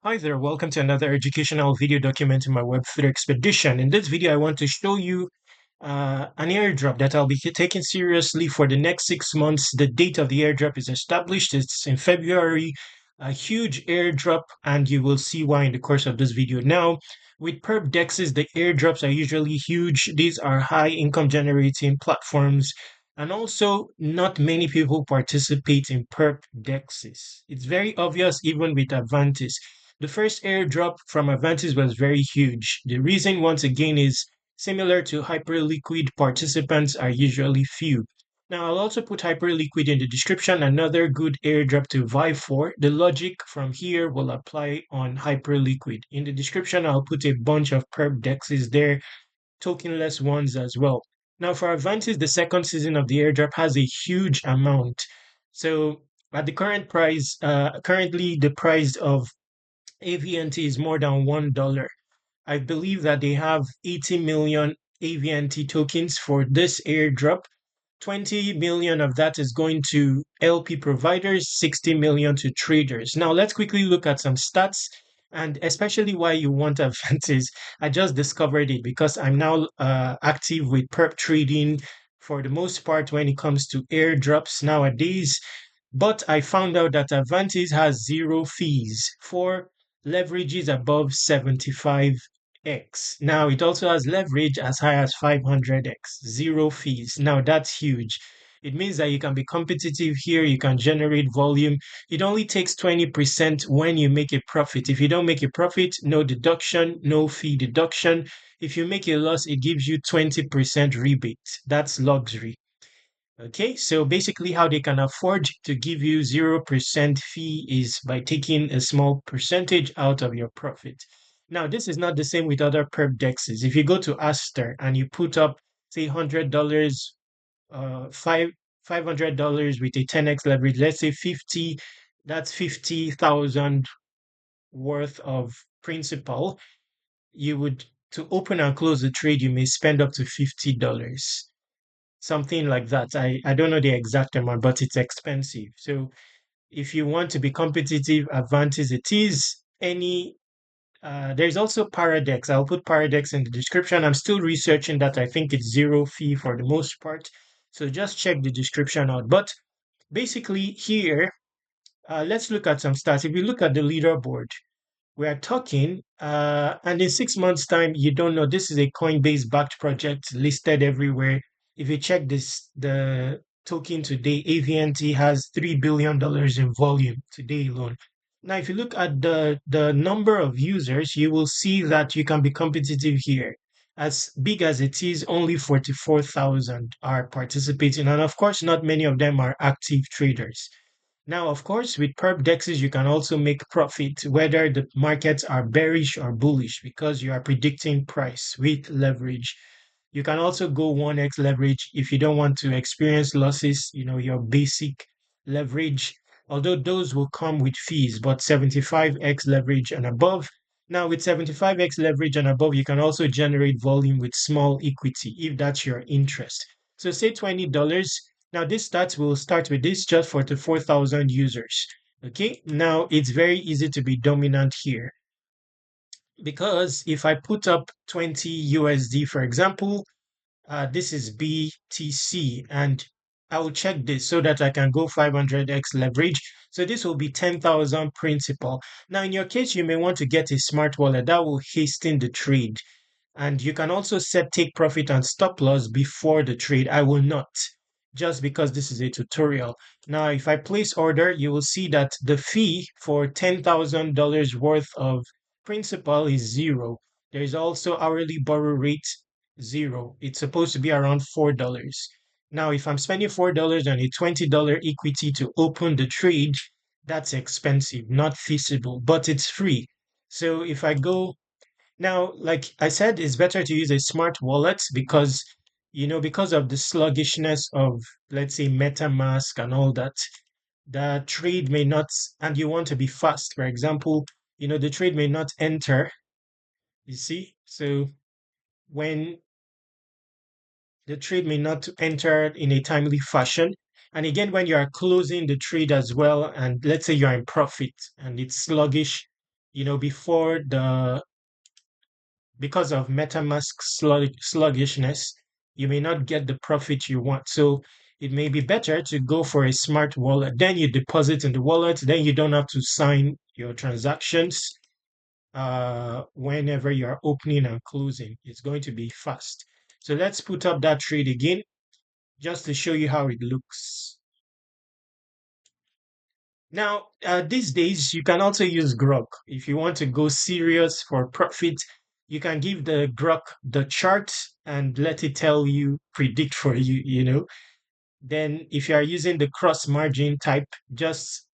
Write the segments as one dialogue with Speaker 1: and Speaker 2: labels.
Speaker 1: Hi there, welcome to another educational video documenting my Web3 expedition. In this video, I want to show you an airdrop that I'll be taking seriously for the next 6 months. The date of the airdrop is established, it's in February, a huge airdrop, and you will see why in the course of this video. Now, with perp dexes, the airdrops are usually huge. These are high income generating platforms, and also not many people participate in perp dexes. It's very obvious even with Avantis. The first airdrop from Avantis was very huge. The reason, once again, is similar to Hyperliquid, participants are usually few. Now, I'll also put Hyperliquid in the description, another good airdrop to vie for. The logic from here will apply on Hyperliquid. In the description, I'll put a bunch of perp dexes there, tokenless ones as well. Now, for Avantis, the second season of the airdrop has a huge amount. So, at the current price, currently the price of AVNT is more than $1. I believe that they have 80 million AVNT tokens for this airdrop. 20 million of that is going to LP providers, 60 million to traders. Now, let's quickly look at some stats and especially why you want Avantis. I just discovered it because I'm now active with perp trading for the most part when it comes to airdrops nowadays. But I found out that Avantis has zero fees for leverages above 75x. Now, it also has leverage as high as 500x, zero fees. Now, that's huge. It means that you can be competitive here, you can generate volume. It only takes 20% when you make a profit. If you don't make a profit, no deduction, no fee deduction. If you make a loss, it gives you 20% rebate. That's luxury. Okay, so basically, how they can afford to give you 0% fee is by taking a small percentage out of your profit. Now, this is not the same with other perp dexes. If you go to Aster and you put up, say, $100, $500 with a 10x leverage, let's say 50, that's 50,000 worth of principal. You would, to open and close the trade, you may spend up to $50, something like that. I don't know the exact amount, but it's expensive. So if you want to be competitive, Avantis it is. There's also Paradex. I'll put Paradex in the description. I'm still researching that. I think it's zero fee for the most part. So just check the description out. But basically here, let's look at some stats. If you look at the leaderboard, we are talking, and in 6 months' time, you don't know. This is a Coinbase backed project listed everywhere. If you check this, the token today, AVNT has $3 billion in volume today alone. Now, if you look at the number of users, you will see that you can be competitive here. As big as it is, only 44,000 are participating. And of course, not many of them are active traders. Now, of course, with perp dexes, you can also make profit whether the markets are bearish or bullish because you are predicting price with leverage. You can also go 1x leverage if you don't want to experience losses, your basic leverage, although those will come with fees, but 75x leverage and above. Now, with 75x leverage and above, you can also generate volume with small equity if that's your interest. So, say $20. Now, will start with this just for the 4,000 users. Okay, now it's very easy to be dominant here because if I put up 20 USD, for example, this is BTC, and I will check this so that I can go 500x leverage. So this will be 10,000 principal. Now, in your case, you may want to get a smart wallet that will hasten the trade. And you can also set take profit and stop loss before the trade. I will not, just because this is a tutorial. Now, if I place order, you will see that the fee for $10,000 worth of principal is zero. There is also hourly borrow rate zero. It's supposed to be around $4. Now, if I'm spending $4 on a $20 equity to open the trade, that's expensive, not feasible, but it's free. So if I go now, like I said, it's better to use a smart wallet because, because of the sluggishness of, let's say, MetaMask and all that, the trade may not, and you want to be fast. For example, the trade may not enter, you see? So when the trade may not enter in a timely fashion. And again, when you are closing the trade as well, and let's say you're in profit and it's sluggish, before the because of MetaMask sluggishness, you may not get the profit you want. So it may be better to go for a smart wallet. Then you deposit in the wallet. Then you don't have to sign your transactions whenever you're opening and closing. It's going to be fast. So let's put up that trade again just to show you how it looks. Now, these days, you can also use Grok. If you want to go serious for profit, you can give the Grok the chart and let it tell you, predict for you, Then if you are using the cross margin type, just,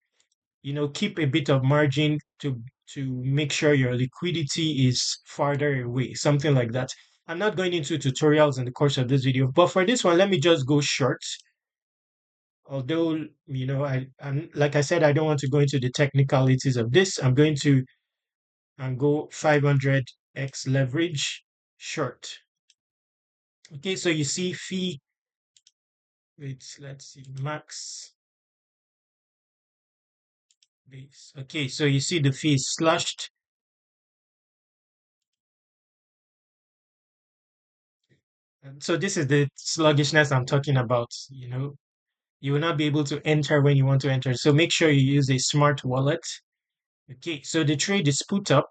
Speaker 1: keep a bit of margin to make sure your liquidity is farther away, something like that. I'm not going into tutorials in the course of this video, but for this one, let me just go short. Although, I'm like I said, I don't want to go into the technicalities of this. I'm going to go 500x leverage short. Okay, so you see fee. Wait, let's see, max base. Okay, so you see the fee is slashed. And so this is the sluggishness I'm talking about. You will not be able to enter when you want to enter. So make sure you use a smart wallet. Okay, so the trade is put up.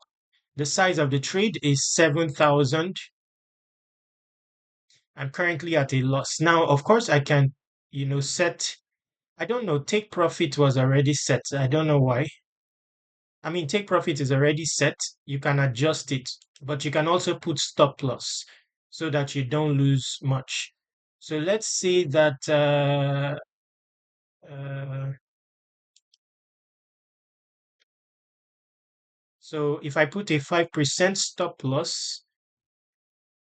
Speaker 1: The size of the trade is 7,000. I'm currently at a loss. Now, of course, I can, set, I don't know, take profit was already set. I don't know why. I mean, take profit is already set. You can adjust it, but you can also put stop loss so that you don't lose much. So let's say that, uh, so if I put a 5% stop loss,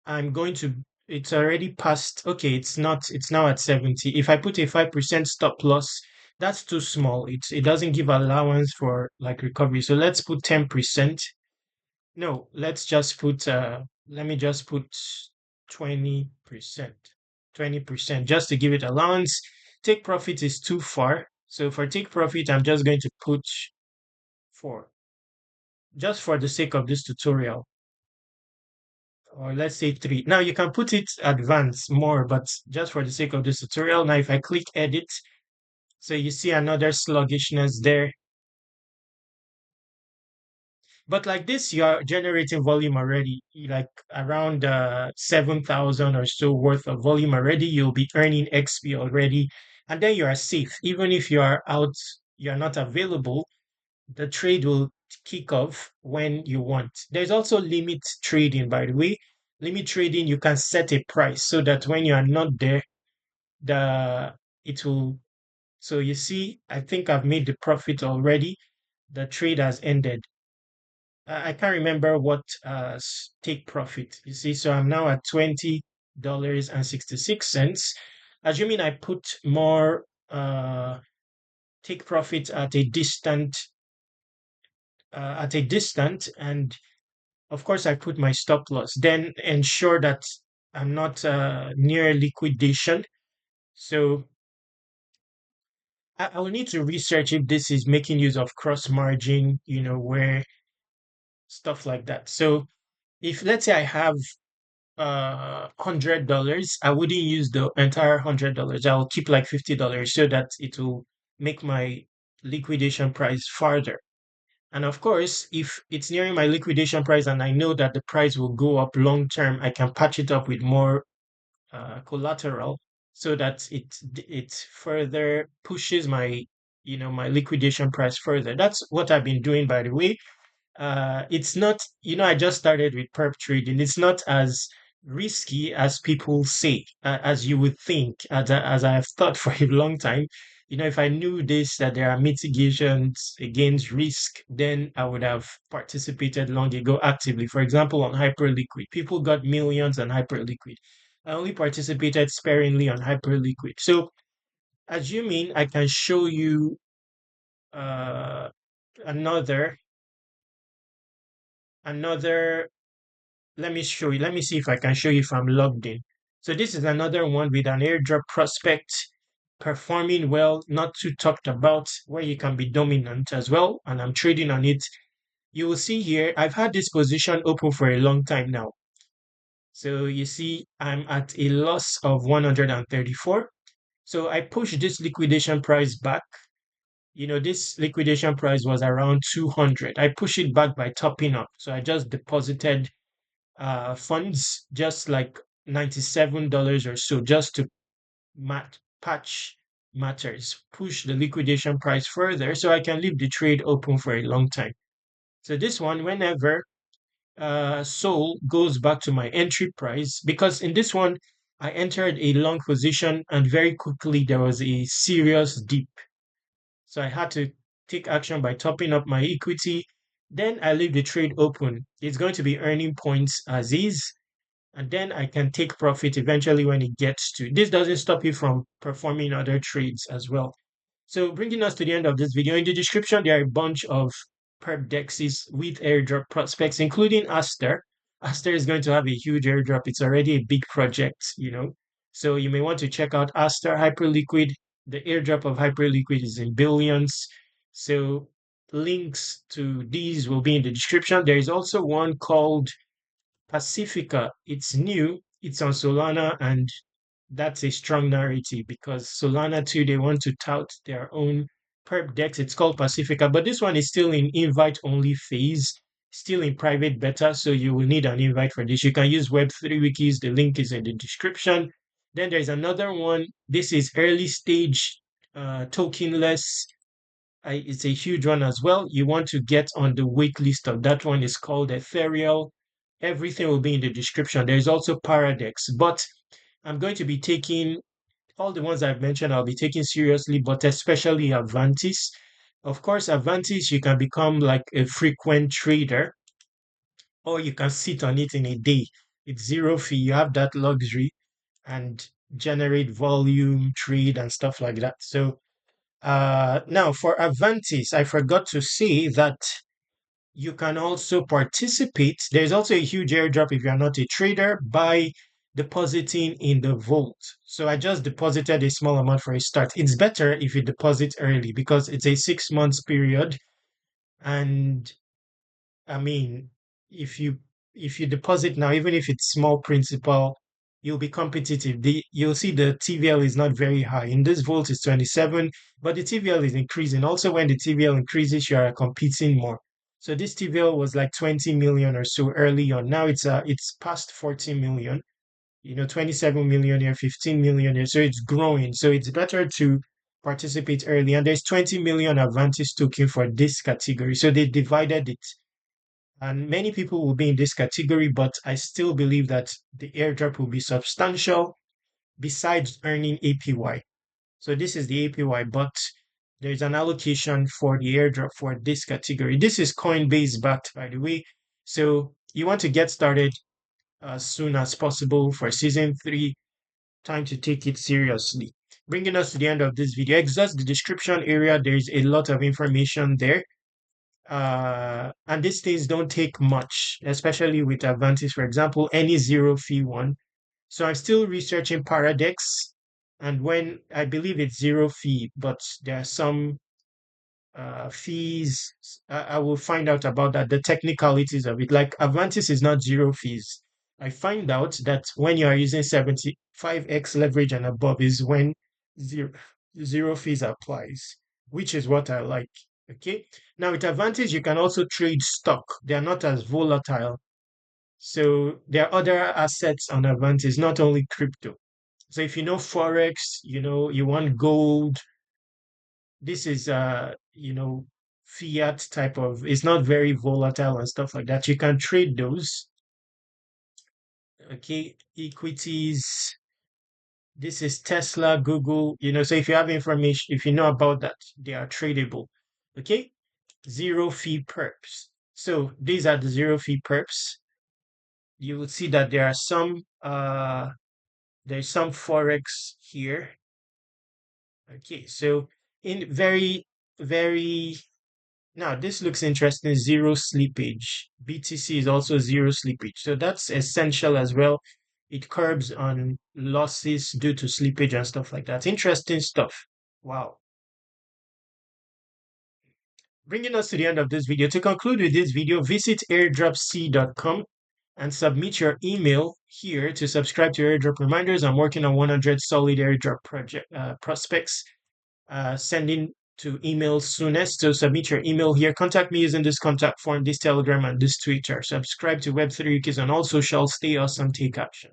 Speaker 1: I'm going to, it's already past, okay, it's now at 70. If I put a 5% stop loss, that's too small. It doesn't give allowance for like recovery. So let's put 10%. No, let's just put, let me just put 20%, 20%, just to give it allowance. Take profit is too far. So for take profit, I'm just going to put 4, just for the sake of this tutorial. Or let's say 3. Now you can put it advanced more, but just for the sake of this tutorial, now if I click edit, so you see another sluggishness there. But like this, you're generating volume already, like around 7,000 or so worth of volume already. You'll be earning XP already, and then you are safe. Even if you are out, you're not available, the trade will kick off when you want. There's also limit trading, by the way. Limit trading, you can set a price so that when you are not there, the it will. So you see, I think I've made the profit already. The trade has ended. I can't remember what take profit. You see, so I'm now at $20.66. Assuming I put more take profit at a distant, and of course I put my stop loss, then ensure that I'm not near liquidation. So I will need to research if this is making use of cross margin, where stuff like that. So if let's say I have $100, I wouldn't use the entire $100. I'll keep like $50 so that it will make my liquidation price farther. And of course, if it's nearing my liquidation price and I know that the price will go up long term, I can patch it up with more collateral so that it further pushes my my liquidation price further. That's what I've been doing, by the way. It's not, I just started with perp trading. It's not as risky as people say, as you would think, as I have thought for a long time. If I knew this, that there are mitigations against risk, then I would have participated long ago actively. For example, on Hyperliquid, people got millions on Hyperliquid. I only participated sparingly on Hyperliquid. So, assuming I can show you uh, another another let me show you. Let me see if I can show you if I'm logged in. So this is another one with an airdrop prospect performing well, not too talked about, where you can be dominant as well. And I'm trading on it. You will see here, I've had this position open for a long time now. So you see, I'm at a loss of 134. So I pushed this liquidation price back. This liquidation price was around 200. I pushed it back by topping up. So I just deposited funds, just like $97 or so, just to patch matters, push the liquidation price further so I can leave the trade open for a long time. So this one, whenever Sol goes back to my entry price, because in this one, I entered a long position and very quickly there was a serious dip. So I had to take action by topping up my equity. Then I leave the trade open. It's going to be earning points as is, and then I can take profit eventually when it gets to. This doesn't stop you from performing other trades as well. So bringing us to the end of this video, in the description, there are a bunch of perp dexes with airdrop prospects, including Aster. Aster is going to have a huge airdrop. It's already a big project. So you may want to check out Aster Hyperliquid. The airdrop of Hyperliquid is in billions. So links to these will be in the description. There is also one called Pacifica. It's new, it's on Solana, and that's a strong narrative because Solana too, they want to tout their own perp dex. It's called Pacifica, but this one is still in invite only phase, still in private beta. So you will need an invite for this. You can use Web3 wikis. The link is in the description. Then there's another one. This is early stage tokenless. It's a huge one as well. You want to get on the wait list of that one. It's called Ethereal. Everything will be in the description. There's also Paradex, but I'm going to be taking all the ones I've mentioned, I'll be taking seriously, but especially Avantis. Of course, Avantis, you can become like a frequent trader, or you can sit on it in a day. It's zero fee. You have that luxury and generate volume, trade, and stuff like that. So now for Avantis, I forgot to say that you can also participate. There's also a huge airdrop if you're not a trader by depositing in the vault. So I just deposited a small amount for a start. It's better if you deposit early because it's a 6 months period. And I mean, if you if you deposit now, even if it's small principal, you'll be competitive. You'll see the TVL is not very high. In this vault is 27, but the TVL is increasing. Also, when the TVL increases, you are competing more. So this TVL was like 20 million or so early on. Now it's past 40 million. 27 million here, 15 million here. So it's growing. So it's better to participate early. And there's 20 million Avantis token for this category. So they divided it, and many people will be in this category, but I still believe that the airdrop will be substantial besides earning APY. So this is the APY, but there's an allocation for the airdrop for this category. This is Coinbase backed, by the way. So you want to get started as soon as possible for season 3. Time to take it seriously. Bringing us to the end of this video, exhaust the description area. There's a lot of information there. And these things don't take much, especially with Avantis, for example, any zero fee one. So I'm still researching Paradex, and when I believe it's zero fee, but there are some fees. I will find out about that, the technicalities of it. Like Avantis is not zero fees. I find out that when you are using 75x leverage and above is when zero, zero fees applies, which is what I like. Okay. Now with Avantis, you can also trade stock. They are not as volatile. So there are other assets on Avantis, not only crypto. So if you know Forex, you want gold, this is fiat type of, it's not very volatile and stuff like that. You can trade those. Okay, equities, this is Tesla, Google, so if you have information, if you know about that, they are tradable. Okay, zero fee perps. So these are the zero fee perps. You will see that there's some Forex here. Okay, so in very, very, now this looks interesting. Zero slippage. BTC is also zero slippage. So that's essential as well. It curbs on losses due to slippage and stuff like that. Interesting stuff. Wow. Bringing us to the end of this video. To conclude with this video, visit airdropc.com and submit your email here to subscribe to airdrop reminders. I'm working on 100 solid airdrop project prospects, sending to email soonest. So submit your email here. Contact me using this contact form, this Telegram, and this Twitter. Subscribe to Web3 Wikis on all socials. Stay awesome. Take action.